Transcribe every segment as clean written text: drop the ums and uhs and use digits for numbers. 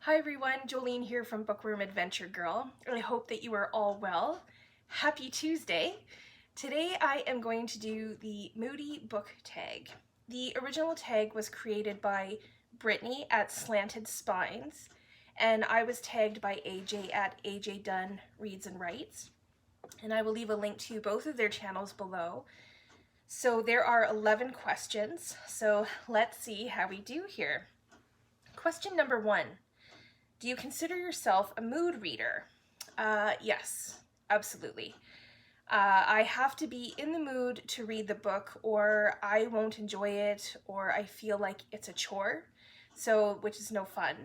Hi everyone, Jolene here from Bookworm Adventure Girl. I hope that you are all well. Happy Tuesday. Today I am going to do the Moody Book Tag. The original tag was created by Brittany at Slanted Spines, and I was tagged by AJ at AJ Dunn Reads and Writes. And I will leave a link to both of their channels below. So there are 11 questions, so let's see how we do here. Question number 1. Do you consider yourself a mood reader? Yes, absolutely. I have to be in the mood to read the book or I won't enjoy it or I feel like it's a chore, which is no fun.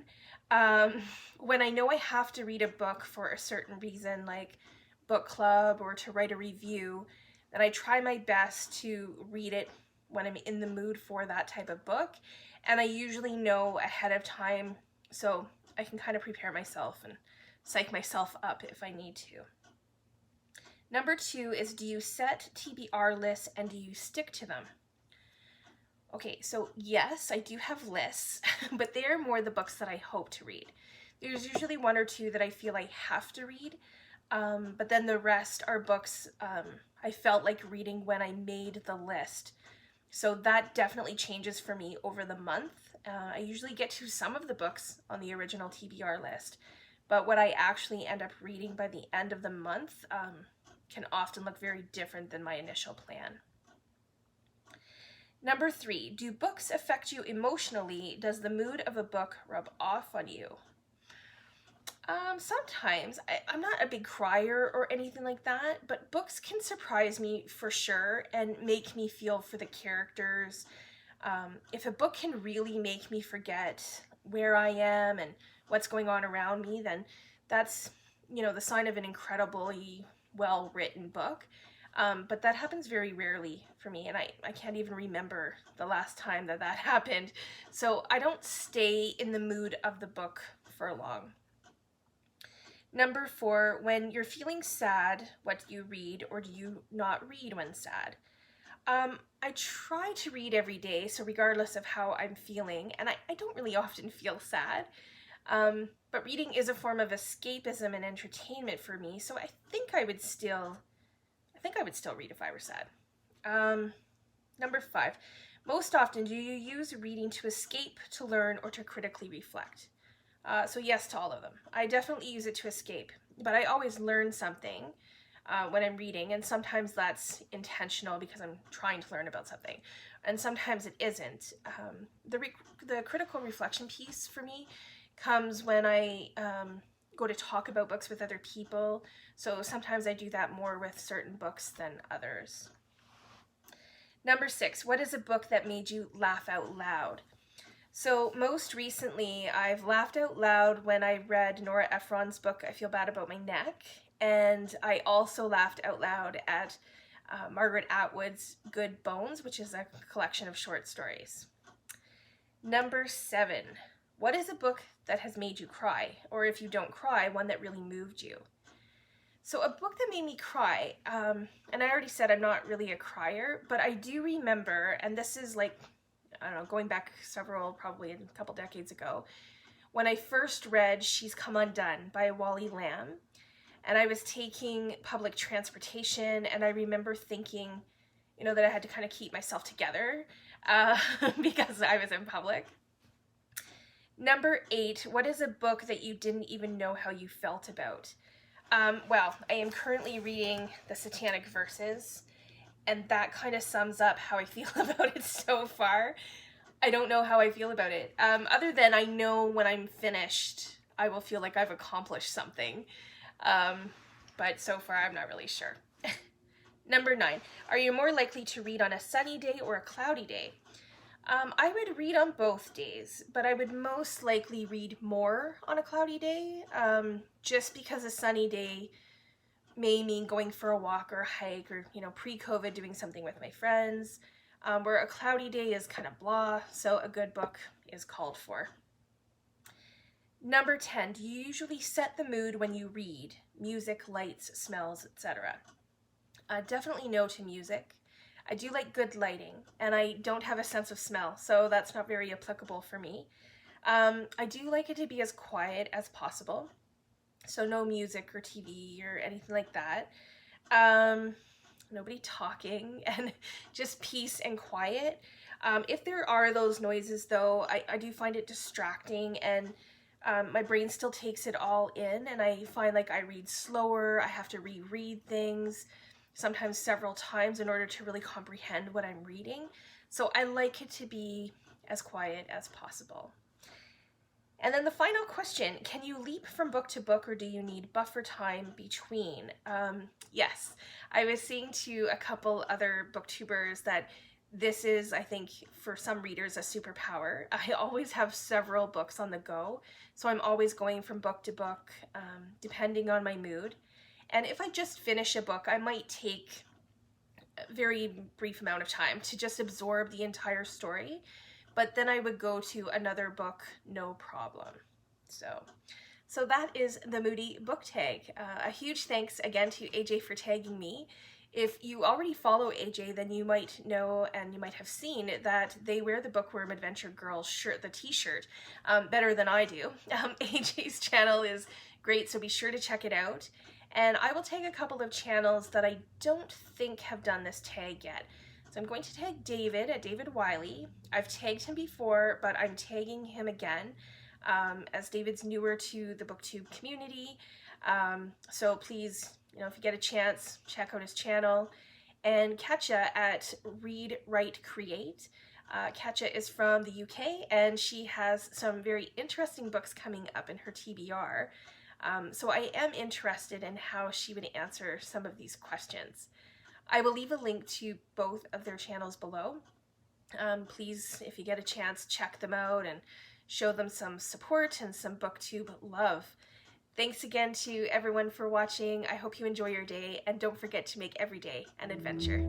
When I know I have to read a book for a certain reason, like book club or to write a review, then I try my best to read it when I'm in the mood for that type of book. And I usually know ahead of time, so I can kind of prepare myself and psych myself up if I need to. Number 2 is, do you set TBR lists and do you stick to them? Okay, so yes, I do have lists, but they are more the books that I hope to read. There's usually 1 or 2 that I feel I have to read, but then the rest are books I felt like reading when I made the list. So that definitely changes for me over the month. I usually get to some of the books on the original TBR list, but what I actually end up reading by the end of the month can often look very different than my initial plan. Number 3, do books affect you emotionally? Does the mood of a book rub off on you? Sometimes. I'm not a big crier or anything like that, but books can surprise me for sure and make me feel for the characters. If a book can really make me forget where I am and what's going on around me, then that's, the sign of an incredibly well-written book. But that happens very rarely for me, and I can't even remember the last time that happened. So I don't stay in the mood of the book for long. Number 4, when you're feeling sad, what do you read or do you not read when sad? I try to read every day, so regardless of how I'm feeling, and I don't really often feel sad, but reading is a form of escapism and entertainment for me, so I think I would still read if I were sad. Number 5, most often do you use reading to escape, to learn, or to critically reflect? So yes to all of them. I definitely use it to escape, but I always learn something when I'm reading, and sometimes that's intentional because I'm trying to learn about something, and sometimes it isn't. The critical reflection piece for me comes when I go to talk about books with other people, so sometimes I do that more with certain books than others. Number 6, what is a book that made you laugh out loud? So most recently, I've laughed out loud when I read Nora Ephron's book, I Feel Bad About My Neck, and I also laughed out loud at Margaret Atwood's Good Bones, which is a collection of short stories. Number 7, what is a book that has made you cry? Or if you don't cry, one that really moved you? So a book that made me cry, and I already said I'm not really a crier, but I do remember, and this is like, I don't know, going back probably a couple decades ago, when I first read She's Come Undone by Wally Lamb, and I was taking public transportation, and I remember thinking, that I had to kind of keep myself together because I was in public. Number 8, what is a book that you didn't even know how you felt about? Well, I am currently reading The Satanic Verses, and that kind of sums up how I feel about it so far. I don't know how I feel about it. Other than I know when I'm finished, I will feel like I've accomplished something. But so far, I'm not really sure. Number 9, are you more likely to read on a sunny day or a cloudy day? I would read on both days, but I would most likely read more on a cloudy day, just because a sunny day may mean going for a walk or a hike or, pre-COVID doing something with my friends, where a cloudy day is kind of blah, so a good book is called for. Number 10, do you usually set the mood when you read? Music, lights, smells, etc. Definitely no to music. I do like good lighting, and I don't have a sense of smell, so that's not very applicable for me. I do like it to be as quiet as possible. So no music or TV or anything like that. Um, Nobody talking and just peace and quiet. If there are those noises though, I do find it distracting, and my brain still takes it all in, and I find like I read slower, I have to reread things, sometimes several times in order to really comprehend what I'm reading. So I like it to be as quiet as possible. And then the final question, can you leap from book to book, or do you need buffer time between? Yes, I was saying to a couple other booktubers that this is, I think, for some readers, a superpower. I always have several books on the go, so I'm always going from book to book, depending on my mood. And if I just finish a book, I might take a very brief amount of time to just absorb the entire story, but then I would go to another book, no problem. So that is the Moody Book Tag. A huge thanks again to AJ for tagging me. If you already follow AJ, then you might know and you might have seen that they wear the Bookworm Adventure Girl shirt, the t-shirt, better than I do. AJ's channel is great, so be sure to check it out. And I will tag a couple of channels that I don't think have done this tag yet. So I'm going to tag David at David Wiley. I've tagged him before, but I'm tagging him again, as David's newer to the BookTube community. So please, if you get a chance, check out his channel. And Katja at Read, Write, Create. Katja is from the UK, and she has some very interesting books coming up in her TBR. So I am interested in how she would answer some of these questions. I will leave a link to both of their channels below. Please, if you get a chance, check them out and show them some support and some BookTube love. Thanks again to everyone for watching. I hope you enjoy your day, and don't forget to make every day an adventure.